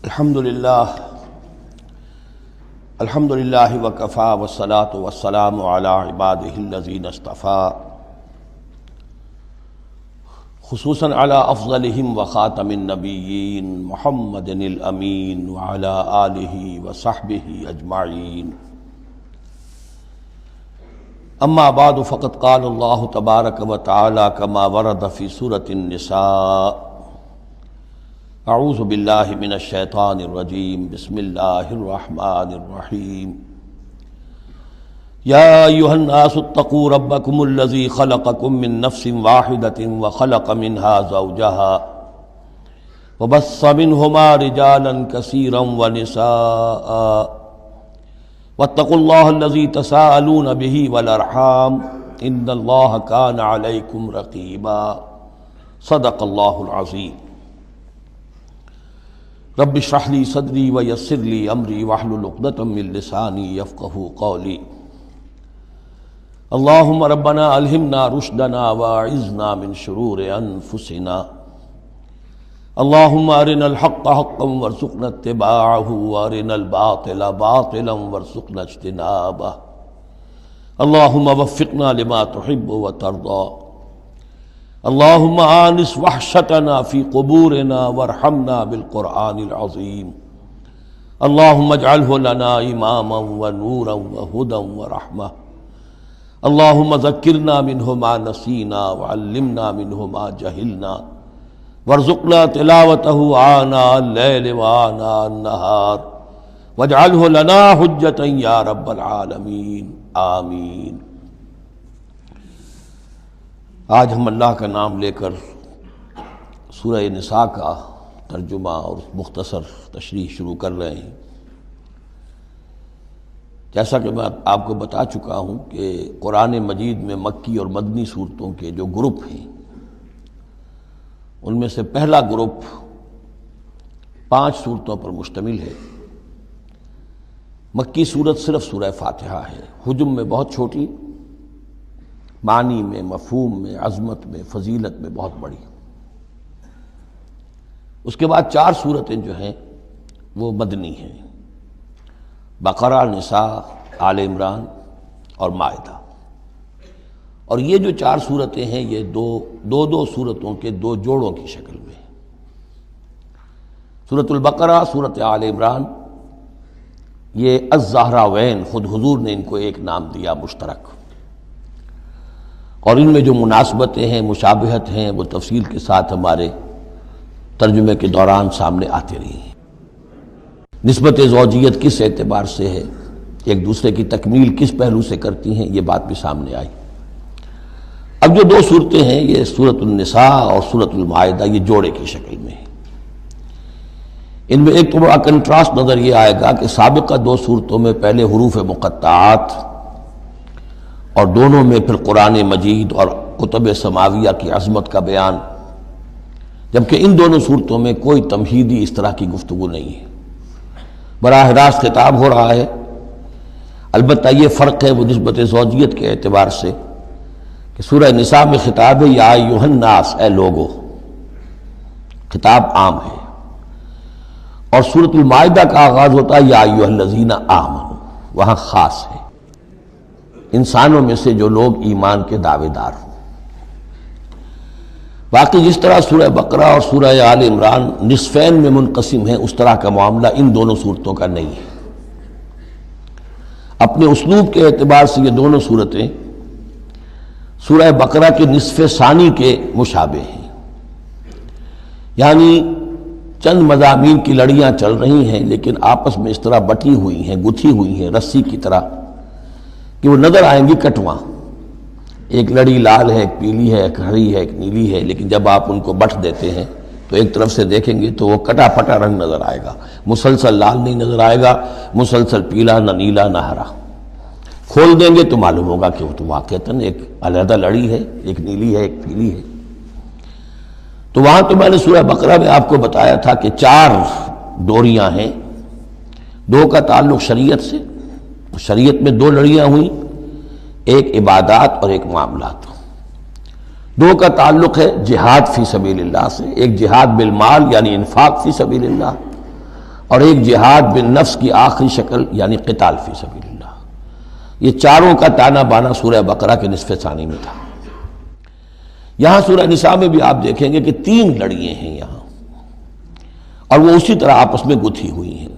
الحمدللہ وکفی والصلاۃ والسلام علی عبادہ الذین اصطفیٰ خصوصاً علی افضلہم وخاتم النبیین محمد الامین وعلی آلہ وصحبہ اجمعین اما بعد فقد قال اللہ تبارک وتعالی کما ورد فی سورۃ النساء اعوذ باللہ من الشیطان الرجیم بسم اللہ الرحمن الرحیم یا ایہا الناس اتقوا ربکم الذی خلقکم من نفس واحدۃ وخلق منها زوجها وبث منہما رجالا کثیرا ونساء واتقوا اللہ الذی تساءلون به والارحام ان اللہ کان علیکم رقیبا صدق اللہ العظیم رب اشرح لی صدری ویسر لی امری واحلل عقدۃ من لسانی یفقہوا قولی اللہم ربنا الہمنا رشدنا واعذنا من شرور انفسنا اللہم ارنا الحق حقا وارزقنا اتباعہ وارنا الباطل باطلا وارزقنا اجتنابہ اللہم وفقنا لما تحب وترضى اللہم آنس وحشتنا فی قبورنا وارحمنا بالقرآن العظیم اللہم اجعلہ لنا اماما ونورا وہدا ورحمہ اللہم ذکرنا منہ ما نسینا وعلمنا منہ ما جہلنا وارزقنا تلاوتہ آناء اللیل وآناء النہار واجعلہ لنا حجتا یا رب العالمین آمین۔ آج ہم اللہ کا نام لے کر سورہ نساء کا ترجمہ اور مختصر تشریح شروع کر رہے ہیں۔ جیسا کہ میں آپ کو بتا چکا ہوں کہ قرآن مجید میں مکی اور مدنی صورتوں کے جو گروپ ہیں ان میں سے پہلا گروپ 5 صورتوں پر مشتمل ہے۔ مکی صورت صرف سورہ فاتحہ ہے، حجم میں بہت چھوٹی، معنی میں، مفہوم میں، عظمت میں، فضیلت میں بہت بڑی۔ اس کے بعد 4 صورتیں جو ہیں وہ مدنی ہیں، بقرہ، نساء، آل عمران اور مائدہ۔ اور یہ جو 4 صورتیں ہیں یہ دو صورتوں کے 2 جوڑوں کی شکل میں ہیں۔ سورۃ البقرہ، سورۃ آل عمران، یہ الزہراوین، خود حضور نے ان کو ایک نام دیا مشترک، اور ان میں جو مناسبتیں ہیں، مشابہت ہیں، وہ تفصیل کے ساتھ ہمارے ترجمے کے دوران سامنے آتے رہی ہیں۔ نسبت زوجیت کس اعتبار سے ہے، ایک دوسرے کی تکمیل کس پہلو سے کرتی ہیں، یہ بات بھی سامنے آئی۔ اب جو 2 صورتیں ہیں یہ سورۃ النساء اور سورۃ المائدہ، یہ جوڑے کی شکل میں ہیں۔ ان میں ایک تو بڑا کنٹراسٹ نظر یہ آئے گا کہ سابقہ 2 صورتوں میں پہلے حروف مقطعات اور دونوں میں پھر قرآن مجید اور کتب سماویہ کی عظمت کا بیان، جبکہ ان دونوں صورتوں میں کوئی تمہیدی اس طرح کی گفتگو نہیں ہے، براہ راست خطاب ہو رہا ہے۔ البتہ یہ فرق ہے وہ نسبت زوجیت کے اعتبار سے کہ سورہ نساء میں خطاب ہے یا ایھا الناس، اے لوگو، خطاب عام ہے، اور سورۃ المائدہ کا آغاز ہوتا ہے یا ایھا الذین آمنوا، وہاں خاص ہے، انسانوں میں سے جو لوگ ایمان کے دعوے دار ہوں۔ باقی جس طرح سورہ بقرہ اور سورہ آل عمران نصفین میں منقسم ہیں، اس طرح کا معاملہ ان دونوں صورتوں کا نہیں ہے۔ اپنے اسلوب کے اعتبار سے یہ دونوں صورتیں سورہ بقرہ کے نصف ثانی کے مشابہ ہیں، یعنی چند مضامین کی لڑیاں چل رہی ہیں لیکن آپس میں اس طرح بٹی ہوئی ہیں، گتھی ہوئی ہیں رسی کی طرح کہ وہ نظر آئیں گی کٹواں، ایک لڑی لال ہے، ایک پیلی ہے، ایک ہری ہے، ایک نیلی ہے، لیکن جب آپ ان کو بٹ دیتے ہیں تو ایک طرف سے دیکھیں گے تو وہ کٹا پھٹا رنگ نظر آئے گا، مسلسل لال نہیں نظر آئے گا، مسلسل پیلا، نہ نیلا نہ ہرا۔ کھول دیں گے تو معلوم ہوگا کہ وہ تو واقعتاً ایک علیحدہ لڑی ہے، ایک نیلی ہے، ایک پیلی ہے۔ تو وہاں تو میں نے سورہ بقرہ میں آپ کو بتایا تھا کہ 4 ڈوریاں ہیں، 2 کا تعلق شریعت سے، شریعت میں 2 لڑیاں ہوئیں، ایک عبادات اور ایک معاملات۔ 2 کا تعلق ہے جہاد فی سبیل اللہ سے، ایک جہاد بالمال یعنی انفاق فی سبیل اللہ، اور ایک جہاد بالنفس کی آخری شکل یعنی قتال فی سبیل اللہ. یہ چاروں کا تانا بانا سورہ بقرہ کے نصف ثانی میں تھا. یہاں سورہ نساء میں بھی آپ دیکھیں گے کہ 3 لڑیاں ہیں یہاں، اور وہ اسی طرح آپس میں گتھی ہوئی ہیں.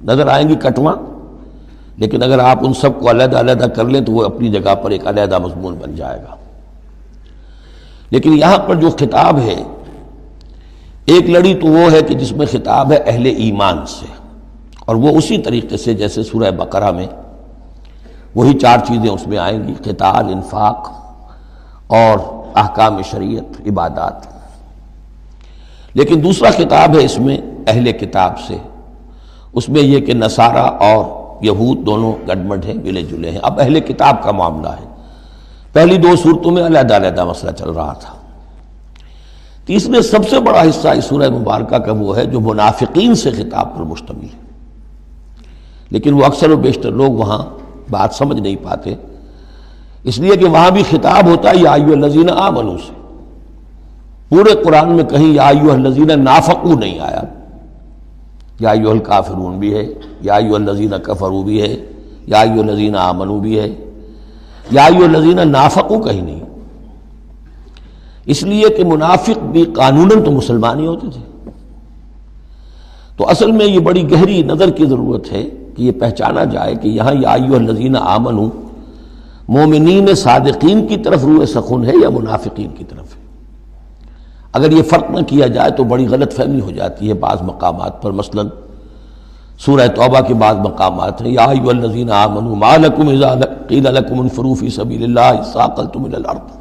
نظر آئیں گی کٹواں، لیکن اگر آپ ان سب کو علیحدہ علیحدہ کر لیں تو وہ اپنی جگہ پر ایک علیحدہ مضمون بن جائے گا. لیکن یہاں پر جو خطاب ہے، ایک لڑی تو وہ ہے کہ جس میں خطاب ہے اہل ایمان سے، اور وہ اسی طریقے سے جیسے سورہ بقرہ میں وہی 4 چیزیں اس میں آئیں گی: قتال، انفاق اور احکام شریعت، عبادات. لیکن دوسرا خطاب ہے اس میں اہل کتاب سے. اس میں یہ کہ نصارہ اور یہود دونوں گڈمڈ ہیں، ملے جلے ہیں. اب اہل کتاب کا معاملہ ہے. پہلی 2 صورتوں میں علیحدہ علیحدہ مسئلہ چل رہا تھا. تیسرے سب سے بڑا حصہ اس سورہ مبارکہ کا وہ ہے جو منافقین سے خطاب پر مشتمل ہے. لیکن وہ اکثر و بیشتر لوگ وہاں بات سمجھ نہیں پاتے، اس لیے کہ وہاں بھی خطاب ہوتا ہے یا ایھا الذین آمنوا سے. پورے قرآن میں کہیں یا ایھا الذین نافقوا نہیں آیا. یا ایھا الکافرون بھی ہے، یا ایھا الذین کفروا بھی ہے، یا ایھا الذین آمنوا بھی ہے، یا ایھا الذین نافقوا کہیں نہیں. اس لیے کہ منافق بھی قانوناً تو مسلمان ہی ہوتے تھے. تو اصل میں یہ بڑی گہری نظر کی ضرورت ہے کہ یہ پہچانا جائے کہ یہاں یا ایھا الذین آمنوا مومنین صادقین کی طرف روح سخن ہے یا منافقین کی طرف ہے. اگر یہ فرق نہ کیا جائے تو بڑی غلط فہمی ہو جاتی ہے بعض مقامات پر. مثلا سورہ توبہ کے بعض مقامات ہیں یا ایھا الذین آمنوا ما لکم اذا قیل لکم انفروا فی سبیل اللہ اثاقلتم الی الارض.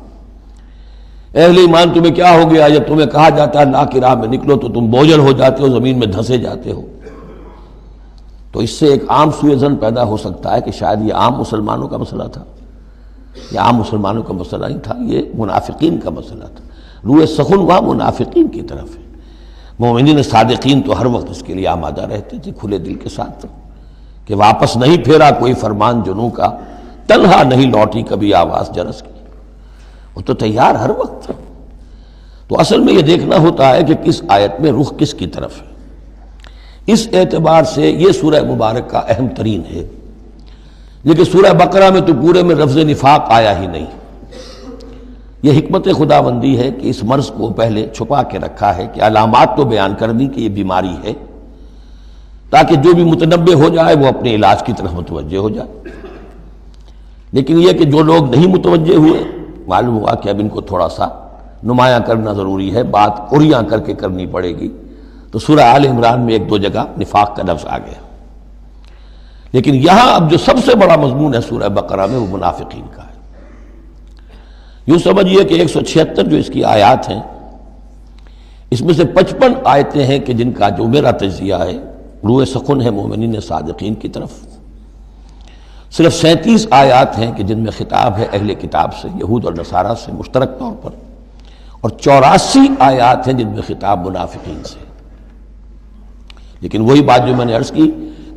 اہل ایمان تمہیں کیا ہو گیا جب تمہیں کہا جاتا ہے اللہ کی راہ میں نکلو تو تم بوجھل ہو جاتے ہو، زمین میں دھنسے جاتے ہو. تو اس سے ایک عام سوء ظن پیدا ہو سکتا ہے کہ شاید یہ عام مسلمانوں کا مسئلہ تھا. یہ عام مسلمانوں کا مسئلہ نہیں تھا، یہ منافقین کا مسئلہ تھا. روح سخن وہاں منافقین کی طرف ہے. مومنین صادقین تو ہر وقت اس کے لیے آمادہ رہتے تھے کھلے دل کے ساتھ کہ واپس نہیں پھیرا کوئی فرمان جنوں کا، تنہا نہیں لوٹی کبھی آواز جرس کی. وہ تو تیار ہر وقت تھا. تو اصل میں یہ دیکھنا ہوتا ہے کہ کس آیت میں رخ کس کی طرف ہے. اس اعتبار سے یہ سورہ مبارک کا اہم ترین ہے. لیکن سورہ بقرہ میں تو پورے میں لفظ نفاق آیا ہی نہیں. یہ حکمت خداوندی ہے کہ اس مرض کو پہلے چھپا کے رکھا ہے کہ علامات تو بیان کر دی کہ یہ بیماری ہے، تاکہ جو بھی متنبہ ہو جائے وہ اپنے علاج کی طرف متوجہ ہو جائے. لیکن یہ کہ جو لوگ نہیں متوجہ ہوئے، معلوم ہوا کہ اب ان کو تھوڑا سا نمایاں کرنا ضروری ہے، بات عریاں کر کے کرنی پڑے گی. تو سورہ آل عمران میں 1-2 جگہ نفاق کا لفظ آ گیا. لیکن یہاں اب جو سب سے بڑا مضمون ہے سورہ بقرہ میں وہ منافقین کا ہے. یوں سمجھیے کہ 176 جو اس کی آیات ہیں، اس میں سے 55 آیتیں ہیں کہ جن کا جو میرا تجزیہ ہے روح سخن ہے مومنین صادقین کی طرف. صرف 37 آیات ہیں کہ جن میں خطاب ہے اہل کتاب سے، یہود اور نصارہ سے مشترک طور پر، اور 84 آیات ہیں جن میں خطاب منافقین سے. لیکن وہی بات جو میں نے عرض کی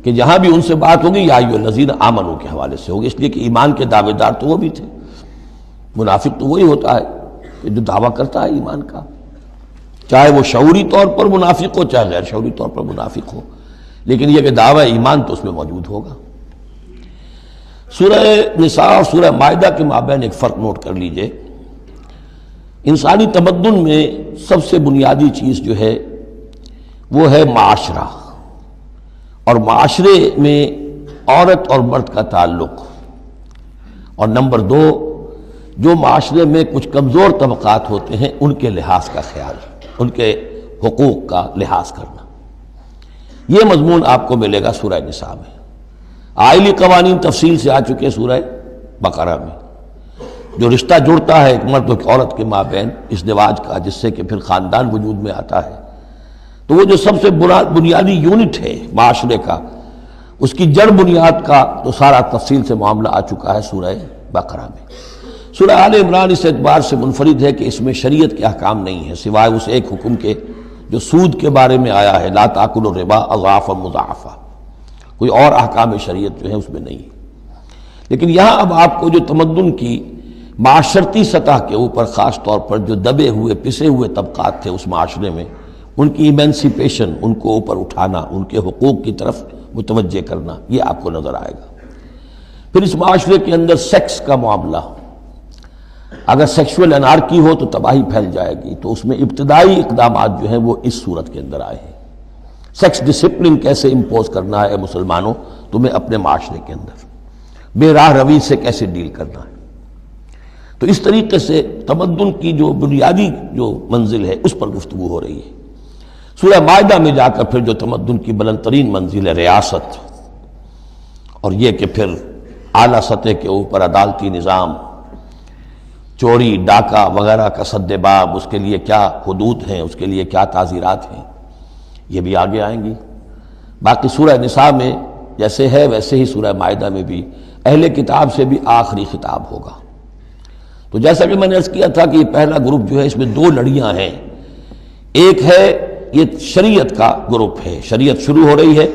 کہ جہاں بھی ان سے بات ہوگی یا ایھا الذین آمنوا کے حوالے سے ہوگی، اس لیے کہ ایمان کے دعوے دار تو وہ بھی تھے. منافق تو وہی ہوتا ہے کہ جو دعویٰ کرتا ہے ایمان کا، چاہے وہ شعوری طور پر منافق ہو چاہے غیر شعوری طور پر منافق ہو، لیکن یہ کہ دعویٰ ایمان تو اس میں موجود ہوگا. سورہ نساء اور سورہ مائدہ کے مابین ایک فرق نوٹ کر لیجئے. انسانی تمدن میں سب سے بنیادی چیز جو ہے وہ ہے معاشرہ، اور معاشرے میں عورت اور مرد کا تعلق. اور نمبر 2، جو معاشرے میں کچھ کمزور طبقات ہوتے ہیں ان کے لحاظ کا خیال، ان کے حقوق کا لحاظ کرنا. یہ مضمون آپ کو ملے گا سورہ نساء میں. آئلی قوانین تفصیل سے آ چکے سورہ بقرہ میں. جو رشتہ جڑتا ہے ایک مرد و ایک عورت کے مابین ازدواج کا، جس سے کہ پھر خاندان وجود میں آتا ہے، تو وہ جو سب سے بنیادی یونٹ ہے معاشرے کا، اس کی جڑ بنیاد کا تو سارا تفصیل سے معاملہ آ چکا ہے سورہ بقرہ میں. سورہ آل عمران اس اعتبار سے منفرد ہے کہ اس میں شریعت کے احکام نہیں ہے سوائے اس ایک حکم کے جو سود کے بارے میں آیا ہے، لا تاکلوا الربا اضعافا مضاعفا. کوئی اور احکام شریعت جو ہے اس میں نہیں. لیکن یہاں اب آپ کو جو تمدن کی معاشرتی سطح کے اوپر خاص طور پر جو دبے ہوئے پسے ہوئے طبقات تھے اس معاشرے میں، ان کی ایمینسیپیشن، ان کو اوپر اٹھانا، ان کے حقوق کی طرف متوجہ کرنا، یہ آپ کو نظر آئے گا۔ پھر اس معاشرے کے اندر سیکس کا معاملہ، اگر سیکشول انارکی ہو تو تباہی پھیل جائے گی، تو اس میں ابتدائی اقدامات جو ہیں وہ اس صورت کے اندر آئے ہیں۔ سیکس ڈسپلن کیسے امپوز کرنا ہے مسلمانوں تمہیں اپنے معاشرے کے اندر، بے راہ روی سے کیسے ڈیل کرنا ہے۔ تو اس طریقے سے تمدن کی جو بنیادی جو منزل ہے اس پر گفتگو ہو رہی ہے۔ سورہ مائدہ میں جا کر پھر جو تمدن کی بلند ترین منزل ہے ریاست، اور یہ کہ پھر اعلیٰ سطح کے اوپر عدالتی نظام، چوری ڈاکہ وغیرہ کا سد باب، اس کے لیے کیا حدود ہیں، اس کے لیے کیا تعزیرات ہیں، یہ بھی آگے آئیں گی۔ باقی سورہ نساء میں جیسے ہے ویسے ہی سورہ مائدہ میں بھی اہل کتاب سے بھی آخری خطاب ہوگا۔ تو جیسا کہ میں نے عرض کیا تھا کہ یہ پہلا گروپ جو ہے اس میں دو لڑیاں ہیں۔ ایک ہے یہ شریعت کا گروپ ہے، شریعت شروع ہو رہی ہے،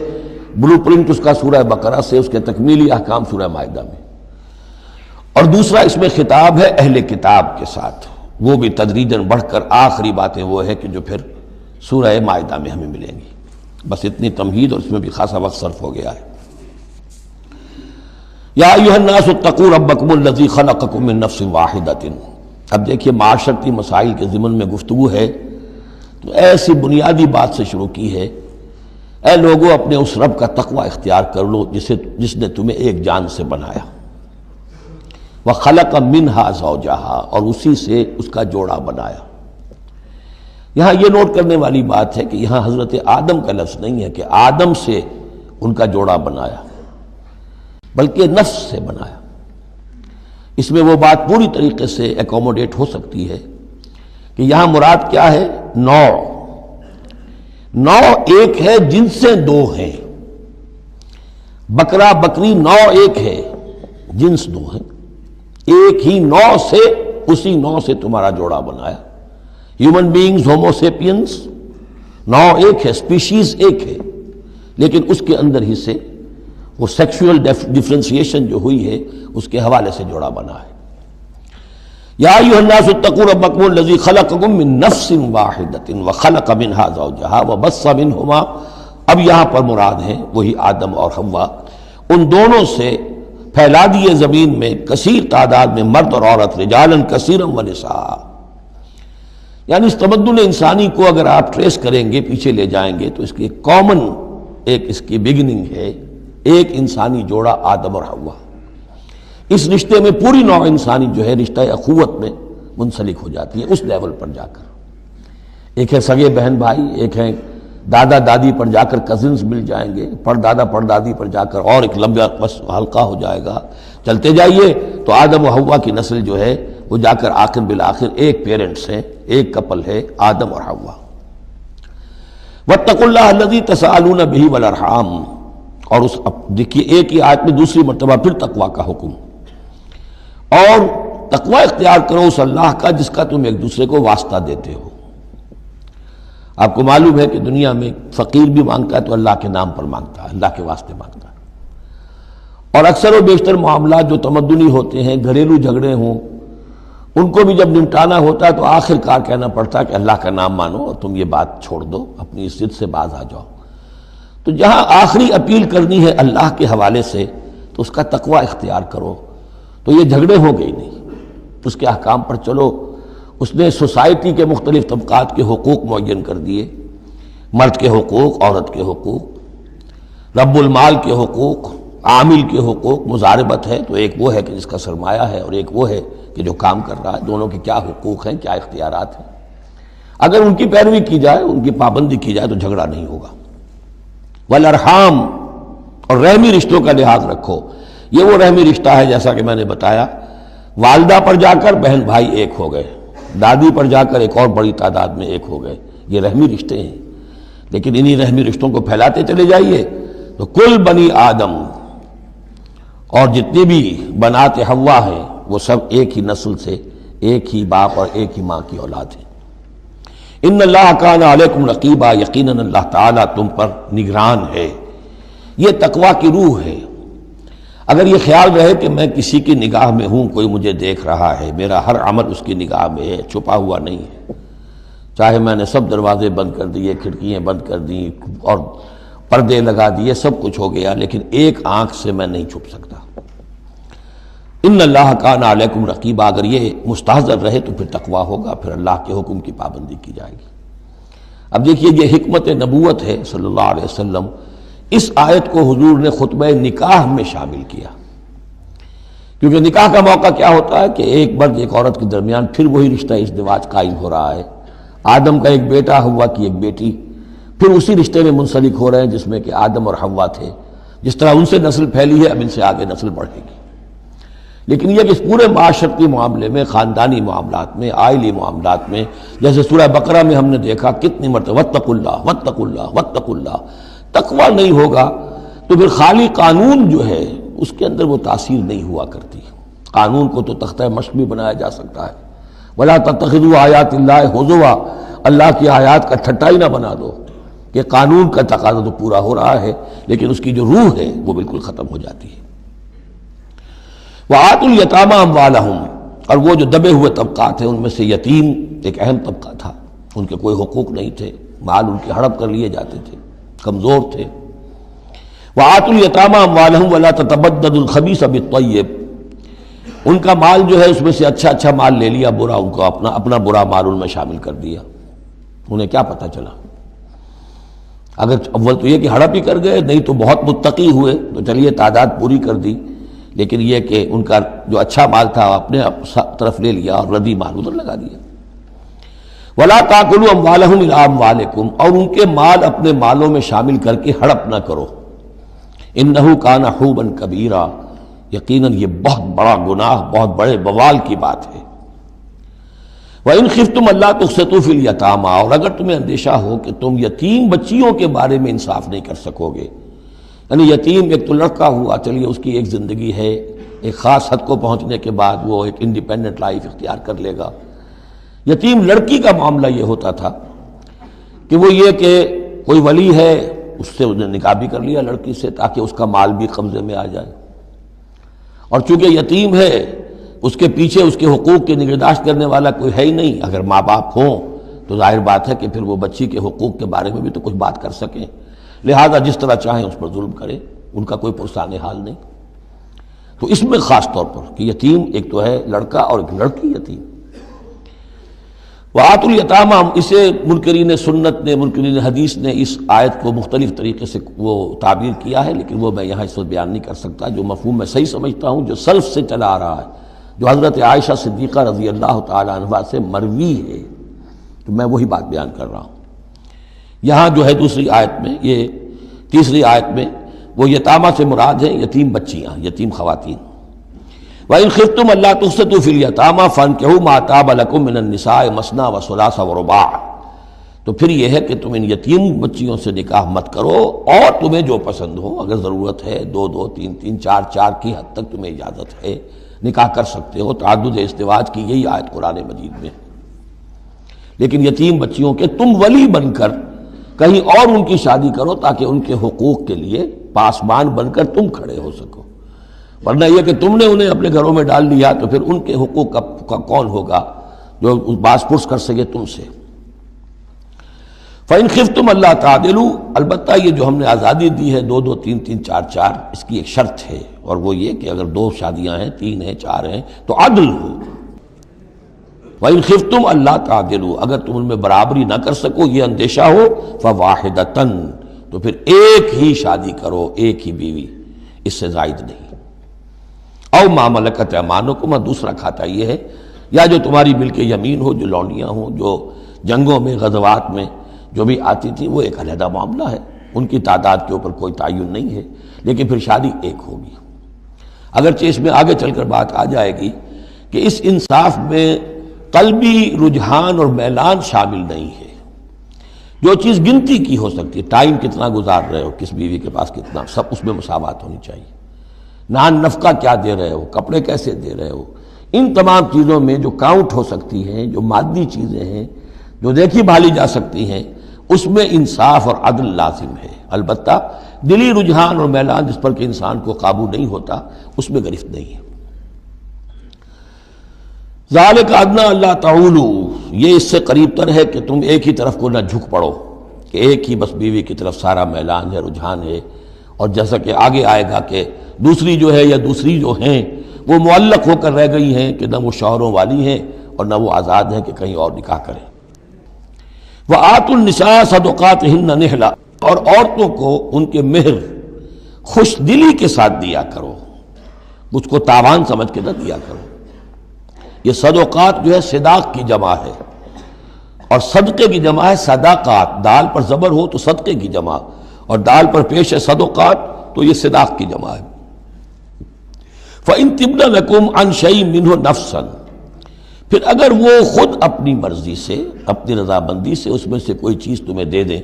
بلو پرنٹ اس کا سورہ بقرہ سے، اس کے تکمیلی احکام سورہ مائدہ میں۔ اور دوسرا اس میں خطاب ہے اہل کتاب کے ساتھ، وہ بھی تدریجاً بڑھ کر آخری باتیں وہ ہے کہ جو پھر سورہ مائدہ میں ہمیں ملیں گی۔ بس اتنی تمہید، اور اس میں بھی خاصا وقت صرف ہو گیا ہے۔ یا ایھا الناس اتقوا ربکم الذی خلقکم من نفس واحدۃ۔ اب دیکھیے معاشرتی مسائل کے ضمن میں گفتگو ہے تو ایسی بنیادی بات سے شروع کی ہے، اے لوگو اپنے اس رب کا تقوی اختیار کر لو جس نے تمہیں ایک جان سے بنایا، وَخَلَقَ مِنْهَا زَوْجَهَا، اور اسی سے اس کا جوڑا بنایا۔ یہاں یہ نوٹ کرنے والی بات ہے کہ یہاں حضرت آدم کا لفظ نہیں ہے کہ آدم سے ان کا جوڑا بنایا، بلکہ نفس سے بنایا۔ اس میں وہ بات پوری طریقے سے ایکوموڈیٹ ہو سکتی ہے کہ یہاں مراد کیا ہے؟ نوع ایک ہے، جنسیں دو ہیں۔ بکرا بکری نوع ایک ہے، جنس دو ہیں، ایک ہی نوع سے، اسی نوع سے تمہارا جوڑا بنایا۔ ہیومن بینگز ہومو سیپینس، نوع ایک ہے، سپیشیز ایک ہے، لیکن اس کے اندر ہی سے وہ سیکشول ڈفرینسیشن جو ہوئی ہے اس کے حوالے سے جوڑا بنا ہے۔ یا ایھا الناس اتقوا ربکم الذی خلقکم من نفس واحدۃ وخلق منها زوجها وبث منہما، اب یہاں پر مراد ہیں وہی آدم اور حوا، ان دونوں سے پھیلا دیے زمین میں کثیر تعداد میں مرد اور عورت، رجالا کثیرا ونساء۔ یعنی اس تمدن انسانی کو اگر آپ ٹریس کریں گے، پیچھے لے جائیں گے، تو اس کی کامن ایک اس کی بگننگ ہے، ایک انسانی جوڑا آدم اور حوا۔ اس رشتے میں پوری نوع انسانی جو ہے رشتہ اخوت میں منسلک ہو جاتی ہے، اس لیول پر جا کر۔ ایک ہے سگے بہن بھائی، ایک ہے دادا دادی پر جا کر کزنز مل جائیں گے، پردادا پردادی پر جا کر اور ایک لمبا بس حلقہ ہو جائے گا۔ چلتے جائیے تو آدم و حوا کی نسل جو ہے وہ جا کر آخر بالآخر ایک پیرنٹس ہیں، ایک کپل ہے، آدم اور حوا۔ واتقوا اللہ الذی تساءلون بہ والارحام، اور اس دیکھیے ایک ہی آیت میں دوسری مرتبہ پھر تقوی کا حکم، اور تقوی اختیار کرو اس اللہ کا جس کا تم ایک دوسرے کو واسطہ دیتے ہو۔ آپ کو معلوم ہے کہ دنیا میں فقیر بھی مانگتا ہے تو اللہ کے نام پر مانگتا ہے، اللہ کے واسطے مانگتا ہے، اور اکثر و بیشتر معاملات جو تمدنی ہوتے ہیں، گھریلو جھگڑے ہوں، ان کو بھی جب نمٹانا ہوتا ہے تو آخر کار کہنا پڑتا ہے کہ اللہ کا نام مانو اور تم یہ بات چھوڑ دو، اپنی اس ضد سے باز آ جاؤ۔ تو جہاں آخری اپیل کرنی ہے اللہ کے حوالے سے تو اس کا تقوی اختیار کرو، تو یہ جھگڑے ہو گئی نہیں، اس کے احکام پر چلو۔ اس نے سوسائٹی کے مختلف طبقات کے حقوق معین کر دیے، مرد کے حقوق، عورت کے حقوق، رب المال کے حقوق، عامل کے حقوق، مضاربت ہے تو ایک وہ ہے کہ جس کا سرمایہ ہے اور ایک وہ ہے کہ جو کام کر رہا ہے، دونوں کے کیا حقوق ہیں، کیا اختیارات ہیں۔ اگر ان کی پیروی کی جائے، ان کی پابندی کی جائے تو جھگڑا نہیں ہوگا۔ والارحام، اور رحمی رشتوں کا لحاظ رکھو۔ یہ وہ رحمی رشتہ ہے جیسا کہ میں نے بتایا، والدہ پر جا کر بہن بھائی ایک ہو گئے، دادی پر جا کر ایک اور بڑی تعداد میں ایک ہو گئے، یہ رحمی رشتے ہیں۔ لیکن انہی رحمی رشتوں کو پھیلاتے چلے جائیے تو کل بنی آدم، اور جتنی بھی بنات حوا ہیں وہ سب ایک ہی نسل سے، ایک ہی باپ اور ایک ہی ماں کی اولاد ہیں۔ ان اللہ کان علیکم رقیبا، یقیناً اللہ تعالیٰ تم پر نگران ہے۔ یہ تقویٰ کی روح ہے۔ اگر یہ خیال رہے کہ میں کسی کی نگاہ میں ہوں، کوئی مجھے دیکھ رہا ہے، میرا ہر عمل اس کی نگاہ میں ہے، چھپا ہوا نہیں ہے، چاہے میں نے سب دروازے بند کر دیے، کھڑکیاں بند کر دیں اور پردے لگا دیے، سب کچھ ہو گیا، لیکن ایک آنکھ سے میں نہیں چھپ سکتا۔ ان اللہ کان علیکم رقیبا، اگر یہ مستحضر رہے تو پھر تقویٰ ہوگا، پھر اللہ کے حکم کی پابندی کی جائے گی۔ اب دیکھیے یہ حکمت نبوت ہے صلی اللہ علیہ وسلم، اس آیت کو حضور نے خطبہ نکاح میں شامل کیا، کیونکہ نکاح کا موقع کیا ہوتا ہے کہ ایک مرد ایک عورت کے درمیان پھر وہی رشتہ ازدواج قائم ہو رہا ہے، آدم کا ایک بیٹا، حوا کی ایک بیٹی، پھر اسی رشتے میں منسلک ہو رہے ہیں جس میں کہ آدم اور حوا تھے، جس طرح ان سے نسل پھیلی ہے اب ان سے آگے نسل بڑھے گی۔ لیکن یہ کہ اس پورے معاشرتی معاملے میں، خاندانی معاملات میں، عائلی معاملات میں، جیسے سورہ بقرہ میں ہم نے دیکھا کتنی مرتبہ واتقوا اللہ واتقوا اللہ واتقوا اللہ، تقویٰ نہیں ہوگا تو پھر خالی قانون جو ہے اس کے اندر وہ تاثیر نہیں ہوا کرتی۔ قانون کو تو تختہ مشق بھی بنایا جا سکتا ہے، وَلَا تَتَّخِذُوا آیَاتِ اللَّهِ هُزُوًا، اللہ کی آیات کا ٹھٹا ہی نہ بنا دو، کہ قانون کا تقاضا تو پورا ہو رہا ہے لیکن اس کی جو روح ہے وہ بالکل ختم ہو جاتی ہے۔ وَآتُوا الْيَتَامَىٰ أَمْوَالَهُمْ، اور وہ جو دبے ہوئے طبقات ہیں ان میں سے یتیم ایک اہم طبقہ تھا، ان کے کوئی حقوق نہیں تھے، مال ان کے ہڑپ کر لیے جاتے تھے، کمزور تھے۔ وَآتُوا الْيَتَامَىٰ أَمْوَالَهُمْ وَلَا تَتَبَدَّلُوا الْخَبِيثَ بِالطَّيِّبِ، ان کا مال جو ہے اس میں سے اچھا اچھا مال لے لیا، برا ان کو اپنا برا مال ان میں شامل کر دیا۔ انہیں کیا پتہ چلا؟ اگر اول تو یہ کہ ہڑپ ہی کر گئے، نہیں تو بہت متقی ہوئے تو چلیے تعداد پوری کر دی، لیکن یہ کہ ان کا جو اچھا مال تھا اپنے طرف لے لیا اور ردی مال ادھر لگا دیا۔ وَلَا تَأْكُلُوا أَمْوَالَهُمْ إِلَىٰ أَمْوَالِكُمْ، اور ان کے مال اپنے مالوں میں شامل کر کے ہڑپ نہ کرو۔ إِنَّهُ كَانَ حُوبًا كَبِيرًا، یقیناً یہ بہت بڑا گناہ، بہت بڑے بوال کی بات ہے۔ وَإِنْ خِفْتُمْ أَلَّا تُقْسِطُوا فِي الْيَتَامَىٰ، اور اگر تمہیں اندیشہ ہو کہ تم یتیم بچیوں کے بارے میں انصاف نہیں کر سکو گے، یعنی یتیم ایک تو لڑکا ہوا، چلیے اس کی ایک زندگی ہے، ایک خاص حد کو پہنچنے کے بعد وہ ایک انڈیپینڈنٹ لائف اختیار کر لے گا۔ یتیم لڑکی کا معاملہ یہ ہوتا تھا کہ وہ یہ کہ کوئی ولی ہے، اس سے انہیں نکاح بھی کر لیا لڑکی سے تاکہ اس کا مال بھی قبضے میں آ جائے، اور چونکہ یتیم ہے اس کے پیچھے اس کے حقوق کی نگہداشت کرنے والا کوئی ہے ہی نہیں۔ اگر ماں باپ ہوں تو ظاہر بات ہے کہ پھر وہ بچی کے حقوق کے بارے میں بھی تو کچھ بات کر سکیں، لہذا جس طرح چاہیں اس پر ظلم کرے، ان کا کوئی پرسان حال نہیں۔ تو اس میں خاص طور پر کہ یتیم ایک تو ہے لڑکا اور ایک لڑکی یتیم۔ وَآتُوا الْيَتَامَىٰ، اسے منکرین سنت نے، منکرین حدیث نے اس آیت کو مختلف طریقے سے وہ تعبیر کیا ہے، لیکن وہ میں یہاں اس وقت بیان نہیں کر سکتا۔ جو مفہوم میں صحیح سمجھتا ہوں، جو سلف سے چلا آ رہا ہے، جو حضرت عائشہ صدیقہ رضی اللہ تعالی عنہا سے مروی ہے، تو میں وہی بات بیان کر رہا ہوں۔ یہاں جو ہے دوسری آیت میں، یہ تیسری آیت میں، وہ یتامہ سے مراد ہے یتیم بچیاں، یتیم خواتین۔ وَإِنْ خِفْتُمْ أَلَّا تُقْسِطُوا فِي الْيَتَامَىٰ فَانكِحُوا مَا طَابَ لَكُم مِّنَ النِّسَاءِ مَثْنَىٰ وَثُلَاثَ وَرُبَاعَ، تو پھر یہ ہے کہ تم ان یتیم بچیوں سے نکاح مت کرو، اور تمہیں جو پسند ہو، اگر ضرورت ہے دو دو تین تین چار چار کی حد تک تمہیں اجازت ہے، نکاح کر سکتے ہو۔ تعدد ازدواج کی یہی آیت قرآن مجید میں، لیکن یتیم بچیوں کے تم ولی بن کر کہیں اور ان کی شادی کرو تاکہ ان کے حقوق کے لیے پاسبان بن کر تم کھڑے ہو سکو، ورنہ یہ کہ تم نے انہیں اپنے گھروں میں ڈال دیا تو پھر ان کے حقوق کا کون ہوگا جو باز پرس کر سکے تم سے۔ فَإِنْ خِفْتُمْ أَلَّا تَعْدِلُوا، البتہ یہ جو ہم نے آزادی دی ہے دو دو تین تین چار چار، اس کی ایک شرط ہے، اور وہ یہ کہ اگر دو شادیاں ہیں، تین ہیں، چار ہیں، تو عدل ہو۔ وَإِنْ خِفْتُمْ أَلَّا تَعْدِلُوا، اگر تم ان میں برابری نہ کر سکو، یہ اندیشہ ہو، فَوَاحِدَةً، تو پھر ایک ہی شادی کرو، ایک ہی بیوی، اس سے زائد نہیں۔ او ما ملکت ایمانکم، دوسرا کھاتا یہ ہے، یا جو تمہاری ملک یمین ہو، جو لونڈیاں ہوں، جو جنگوں میں غزوات میں جو بھی آتی تھی، وہ ایک علیحدہ معاملہ ہے، ان کی تعداد کے اوپر کوئی تعین نہیں ہے، لیکن پھر شادی ایک ہوگی۔ اگرچہ اس میں آگے چل کر بات آ جائے گی کہ اس انصاف میں قلبی رجحان اور میلان شامل نہیں ہے، جو چیز گنتی کی ہو سکتی ہے، ٹائم کتنا گزار رہے ہو، کس بیوی کے پاس کتنا، سب اس میں مساوات ہونی چاہیے۔ نان نفقہ کیا دے رہے ہو، کپڑے کیسے دے رہے ہو، ان تمام چیزوں میں جو کاؤنٹ ہو سکتی ہیں، جو مادی چیزیں ہیں، جو دیکھی بھالی جا سکتی ہیں، اس میں انصاف اور عدل لازم ہے۔ البتہ دلی رجحان اور میلان جس پر کہ انسان کو قابو نہیں ہوتا، اس میں گرفت نہیں ہے۔ ذالک ادنیٰ اللہ تعولوا، یہ اس سے قریب تر ہے کہ تم ایک ہی طرف کو نہ جھک پڑو، کہ ایک ہی بس بیوی کی طرف سارا میلان ہے، رجحان ہے. اور جیسا کہ آگے آئے گا کہ دوسری جو ہے یا دوسری جو ہیں وہ معلق ہو کر رہ گئی ہیں کہ نہ وہ شوہروں والی ہیں اور نہ وہ آزاد ہیں کہ کہیں اور نکاح کریں. وَآتُوا النِّسَاءَ صَدُقَاتِهِنَّ نِحْلًا، اور عورتوں کو ان کے مہر خوش دلی کے ساتھ دیا کرو، اس کو تاوان سمجھ کے نہ دیا کرو. یہ صدقات جو ہے صداق کی جمع ہے، اور صدقے کی جمع ہے صداقات. دال پر زبر ہو تو صدقے کی جمع، اور دال پر پیش ہے صدقات تو یہ صداق کی جمع ہے. فَإِن تِبْنَ لَكُمْ عَنْ شَيْءٍ مِّنْهُ نَفْسًا، پھر اگر وہ خود اپنی مرضی سے، اپنی رضامندی سے اس میں سے کوئی چیز تمہیں دے دیں،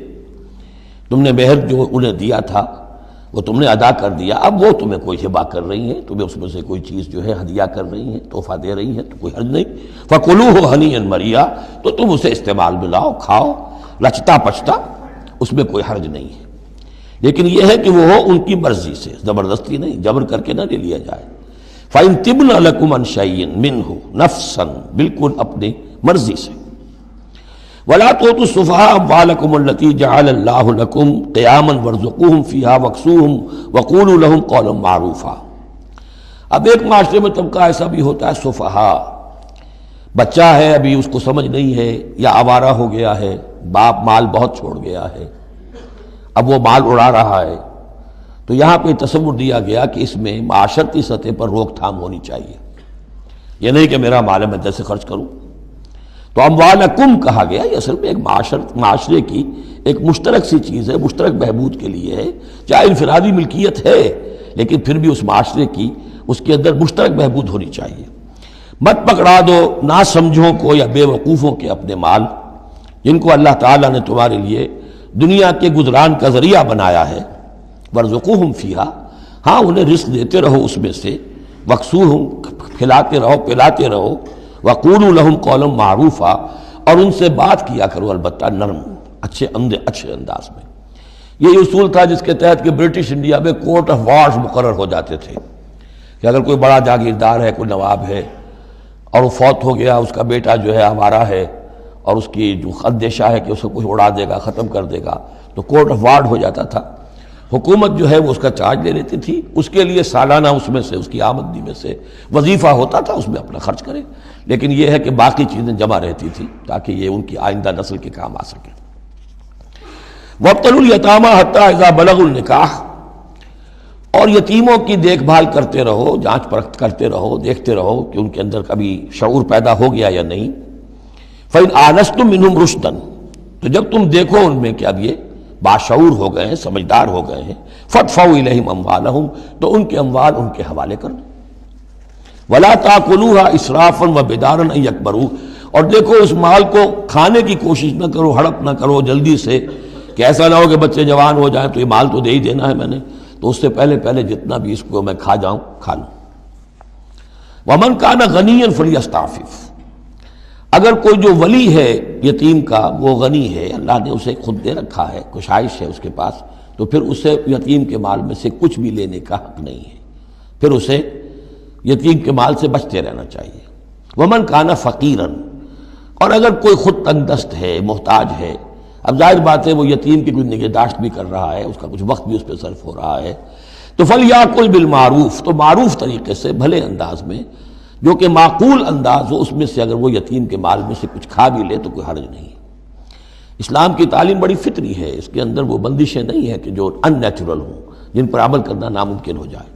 تم نے مہر جو انہیں دیا تھا وہ تم نے ادا کر دیا، اب وہ تمہیں کوئی ہبہ کر رہی ہیں، تمہیں اس میں سے کوئی چیز جو ہے ہدیہ کر رہی ہیں، تحفہ دے رہی ہیں، تو کوئی حرج نہیں. فَكُلُوهُ هَنِيًّا مَرِيًّا، تو تم اسے استعمال میں لاؤ، کھاؤ لچتا پچتا، اس میں کوئی حرج نہیں ہے. لیکن یہ ہے کہ وہ ہو ان کی مرضی سے، زبردستی نہیں، جبر کر کے نہ لے لیا جائے. فَإِن تِبْنَ لَكُمْ عَنْ شَيْءٍ مِّنْهُ نَفْسًا، بالکل اپنی مرضی سے. وَلَا تُؤْتُوا السُّفَهَاءَ أَمْوَالَكُمُ الَّتِي جَعَلَ اللَّهُ لَكُمْ قِيَامًا وَارْزُقُوهُمْ فِيهَا وَاكْسُوهُمْ وَقُولُوا لَهُمْ قَوْلًا مَّعْرُوفًا. اب ایک معاشرے میں طبقہ ایسا بھی ہوتا ہے سفہاء، بچہ ہے ابھی اس کو سمجھ نہیں ہے یا آوارہ ہو گیا ہے، باپ مال بہت چھوڑ گیا ہے، اب وہ مال اڑا رہا ہے. تو یہاں پہ تصور دیا گیا کہ اس میں معاشرتی سطح پر روک تھام ہونی چاہیے. یہ نہیں کہ میرا مال ہے میں جیسے خرچ کروں. تو اموالکم کہا گیا، یہ اصل میں ایک معاشرے کی ایک مشترک سی چیز ہے، مشترک بہبود کے لیے ہے. چاہے انفرادی ملکیت ہے لیکن پھر بھی اس معاشرے کی، اس کے اندر مشترک بہبود ہونی چاہیے. مت پکڑا دو ناسمجھوں کو یا بے وقوفوں کے اپنے مال، جن کو اللہ تعالیٰ نے تمہارے لیے دنیا کے گزران کا ذریعہ بنایا ہے. وارزقوہم فیہا، ہاں انہیں رزق دیتے رہو اس میں سے. وکسوہم، کھلاتے رہو پلاتے رہو. وقولوا لہم قولا معروفا، اور ان سے بات کیا کرو البتہ نرم، اچھے انداز میں. یہ اصول تھا جس کے تحت کہ برٹش انڈیا میں کورٹ آف وارز مقرر ہو جاتے تھے کہ اگر کوئی بڑا جاگیردار ہے، کوئی نواب ہے اور وہ فوت ہو گیا، اس کا بیٹا جو ہے آوارہ ہے اور اس کی جو اندیشہ ہے کہ اسے کچھ اڑا دے گا، ختم کر دے گا، تو کورٹ آف وارز ہو جاتا تھا. حکومت جو ہے وہ اس کا چارج لے لیتی تھی، اس کے لیے سالانہ اس میں سے، اس کی آمدنی میں سے وظیفہ ہوتا تھا، اس میں اپنا خرچ کرے. لیکن یہ ہے کہ باقی چیزیں جمع رہتی تھی تاکہ یہ ان کی آئندہ نسل کے کام آ سکے. وَابْتَلُوا الْيَتَامَىٰ حَتَّىٰ إِذَا بَلَغُوا النِّكَاحَ، اور یتیموں کی دیکھ بھال کرتے رہو، جانچ پرکھ کرتے رہو، دیکھتے رہو کہ ان کے اندر کبھی شعور پیدا ہو گیا یا نہیں. فَإِنْ آنَسْتُم مِّنْهُمْ رُشْدًا، تو جب تم دیکھو ان میں کہ اب یہ باشعور ہو گئے ہیں، سمجھدار ہو گئے ہیں، فَادْفَعُوا إِلَيْهِمْ أَمْوَالَهُمْ، تو ان کے اموال ان کے حوالے کر دو. وَلَا تَأْكُلُوهَا إِسْرَافًا وَبِدَارًا أَن يَكْبَرُوا، اور دیکھو اس مال کو کھانے کی کوشش نہ کرو، ہڑپ نہ کرو جلدی سے، کہ ایسا نہ ہو کہ بچے جوان ہو جائیں تو یہ مال تو دے ہی دینا ہے میں نے، تو اس سے پہلے جتنا بھی اس کو میں کھا جاؤں کھا لوں. وَمَنْ كَانَ غَنِيًّا فَلْيَسْتَعْفِفْ، اگر کوئی جو ولی ہے یتیم کا وہ غنی ہے، اللہ نے اسے خود دے رکھا ہے، کشائش ہے اس کے پاس، تو پھر اسے یتیم کے مال میں سے کچھ بھی لینے کا حق نہیں ہے، پھر اسے یتیم کے مال سے بچتے رہنا چاہیے. وَمَنْ كَانَ فَقِيرًا، اور اگر کوئی خود تنگ دست ہے، محتاج ہے، اب ظاہر بات ہے وہ یتیم کی کوئی نگہداشت بھی کر رہا ہے، اس کا کچھ وقت بھی اس پہ صرف ہو رہا ہے، تو فَلْيَأْكُلْ بِالْمَعْرُوفِ، تو معروف طریقے سے، بھلے انداز میں، جو کہ معقول انداز ہو، اس میں سے اگر وہ یتیم کے مال میں سے کچھ کھا بھی لے تو کوئی حرج نہیں. اسلام کی تعلیم بڑی فطری ہے، اس کے اندر وہ بندشیں نہیں ہیں کہ جو ان نیچرل ہوں، جن پر عمل کرنا ناممکن ہو جائے.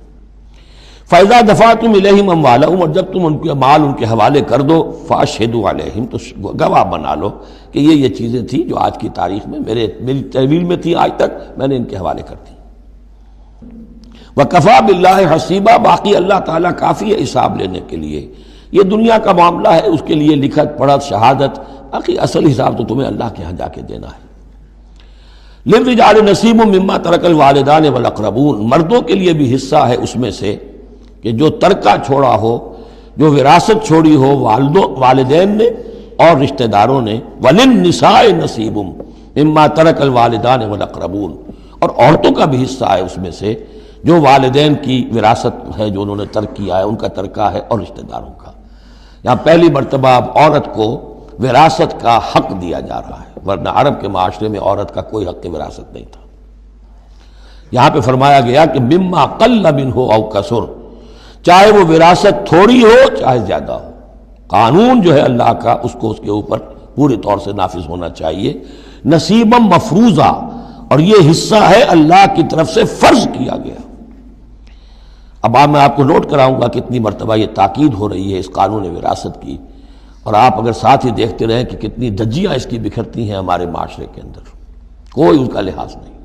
فَإِذَا دَفَعْتُمْ إِلَيْهِمْ أَمْوَالَهُمْ، اور جب تم ان کے مال ان کے حوالے کر دو، فَأَشْهِدُوا عَلَيْهِمْ، تو گواہ بنا لو کہ یہ چیزیں تھیں جو آج کی تاریخ میں میری تحویل میں تھی، آج تک میں نے ان کے حوالے کر دی. وَكَفَىٰ بِاللَّهِ حَسِيبًا، باقی اللہ تعالیٰ کافی ہے حساب لینے کے لیے. یہ دنیا کا معاملہ ہے، اس کے لیے لکھت پڑھت شہادت، باقی اصل حساب تو تمہیں اللہ کے ہاں جا کے دینا ہے. لِلرِّجَالِ نَصِيبٌ مِّمَّا تَرَكَ الْوَالِدَانِ وَالْأَقْرَبُونَ، مردوں کے لیے بھی حصہ ہے اس میں سے کہ جو ترکہ چھوڑا ہو، جو وراثت چھوڑی ہو والدین نے اور رشتہ داروں نے. وَلِلنِّسَاءِ نَصِيبٌ مِّمَّا تَرَكَ الْوَالِدَانِ وَالْأَقْرَبُونَ، اور عورتوں کا بھی حصہ ہے اس میں سے جو والدین کی وراثت ہے، جو انہوں نے ترک کیا ہے، ان کا ترکہ ہے، اور رشتہ داروں کا. یہاں پہلی مرتبہ اب عورت کو وراثت کا حق دیا جا رہا ہے، ورنہ عرب کے معاشرے میں عورت کا کوئی حق وراثت نہیں تھا۔ یہاں پہ فرمایا گیا کہ مما قل منہ او کثر، چاہے وہ وراثت تھوڑی ہو چاہے زیادہ ہو، قانون جو ہے اللہ کا اس کو اس کے اوپر پورے طور سے نافذ ہونا چاہیے۔ نصیبا مفروضہ، اور یہ حصہ ہے اللہ کی طرف سے فرض کیا گیا۔ اب میں آپ کو نوٹ کراؤں گا کتنی مرتبہ یہ تاکید ہو رہی ہے اس قانون وراثت کی، اور آپ اگر ساتھ ہی دیکھتے رہیں کہ کتنی دھجیاں اس کی بکھرتی ہیں ہمارے معاشرے کے اندر، کوئی اس کا لحاظ نہیں۔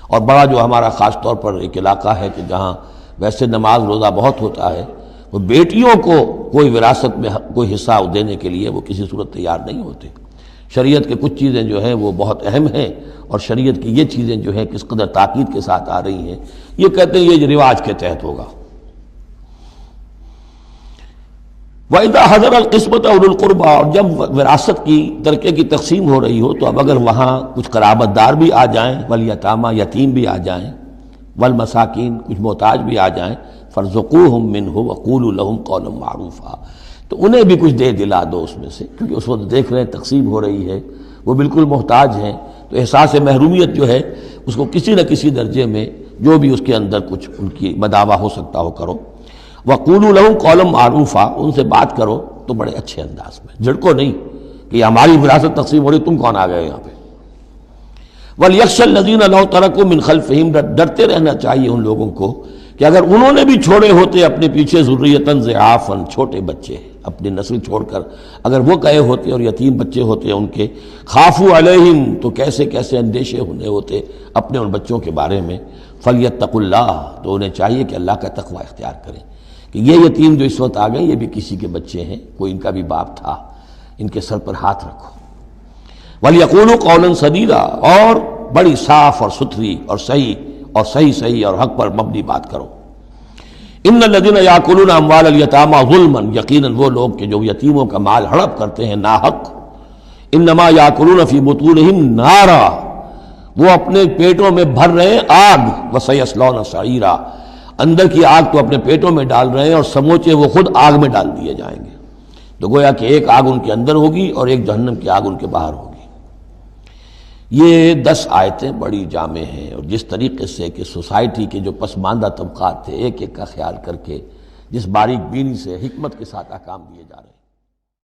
اور بڑا جو ہمارا خاص طور پر ایک علاقہ ہے کہ جہاں ویسے نماز روزہ بہت ہوتا ہے، وہ بیٹیوں کو کوئی وراثت میں کوئی حصہ دینے کے لیے وہ کسی صورت تیار نہیں ہوتے۔ شریعت کے کچھ چیزیں جو ہیں وہ بہت اہم ہیں، اور شریعت کی یہ چیزیں جو ہیں کس قدر تاکید کے ساتھ آ رہی ہیں، یہ کہتے ہیں یہ رواج کے تحت ہوگا۔ وَإِذَا حَضَرَ الْقِسْمَةَ أُولُو الْقُرْبَى، اور جب وراثت کی ترکے کی تقسیم ہو رہی ہو تو اب اگر وہاں کچھ قرابت دار بھی آ جائیں، والیتامى، یتیم بھی آ جائیں، والمساکین، کچھ محتاج بھی آ جائیں، فارزقوہم منہ وقولوا لہم قولا معروفا، تو انہیں بھی کچھ دے دلا دو اس میں سے، کیونکہ اس وقت دیکھ رہے ہیں تقسیم ہو رہی ہے، وہ بالکل محتاج ہیں، تو احساس محرومیت جو ہے اس کو کسی نہ کسی درجے میں جو بھی اس کے اندر کچھ ان کی مداوع ہو سکتا ہو کرو۔ وَقُولُوا لَهُمْ قَوْلًا مَعْرُوفًا، ان سے بات کرو تو بڑے اچھے انداز میں، جھڑکو نہیں کہ ہماری وراثت تقسیم ہو رہی تم کون آ گئے یہاں پہ۔ وَلْيَخْشَ الَّذِينَ لَوْ تَرَكُوا مِنْ خَلْفِهِمْ، ڈرتے رہنا چاہیے ان لوگوں کو کہ اگر انہوں نے بھی چھوڑے ہوتے اپنے پیچھے ذُرِّيَّةً ضِعَافًا، چھوٹے بچے، اپنی نسل چھوڑ کر اگر وہ گئے ہوتے اور یتیم بچے ہوتے ان کے، خافوا علیہم، تو کیسے کیسے اندیشے ہونے ہوتے اپنے ان بچوں کے بارے میں۔ فلیتقوا اللہ، تو انہیں چاہیے کہ اللہ کا تقوی اختیار کریں کہ یہ یتیم جو اس وقت آ گئے یہ بھی کسی کے بچے ہیں، کوئی ان کا بھی باپ تھا، ان کے سر پر ہاتھ رکھو۔ ولیقولوا قولا سدیدا، اور بڑی صاف اور ستھری اور صحیح اور حق پر مبنی بات کرو۔ ان الذین یاکلون اموال الیتامی ظلما، یقیناً وہ لوگ کہ جو یتیموں کا مال ہڑپ کرتے ہیں ناحق، انما یاکلون فی بطونہم نارا، وہ اپنے پیٹوں میں بھر رہے ہیں آگ، وسیصلون سعیرا، اندر کی آگ تو اپنے پیٹوں میں ڈال رہے ہیں اور سموچے وہ خود آگ میں ڈال دیے جائیں گے۔ تو گویا کہ ایک آگ ان کے اندر ہوگی اور ایک جہنم کی آگ ان کے باہر ہوگی۔ یہ 10 آیتیں بڑی جامع ہیں، اور جس طریقے سے کہ سوسائٹی کے جو پسماندہ طبقات تھے ایک ایک کا خیال کر کے جس باریک بینی سے حکمت کے ساتھ احکام دیے جا رہے ہیں۔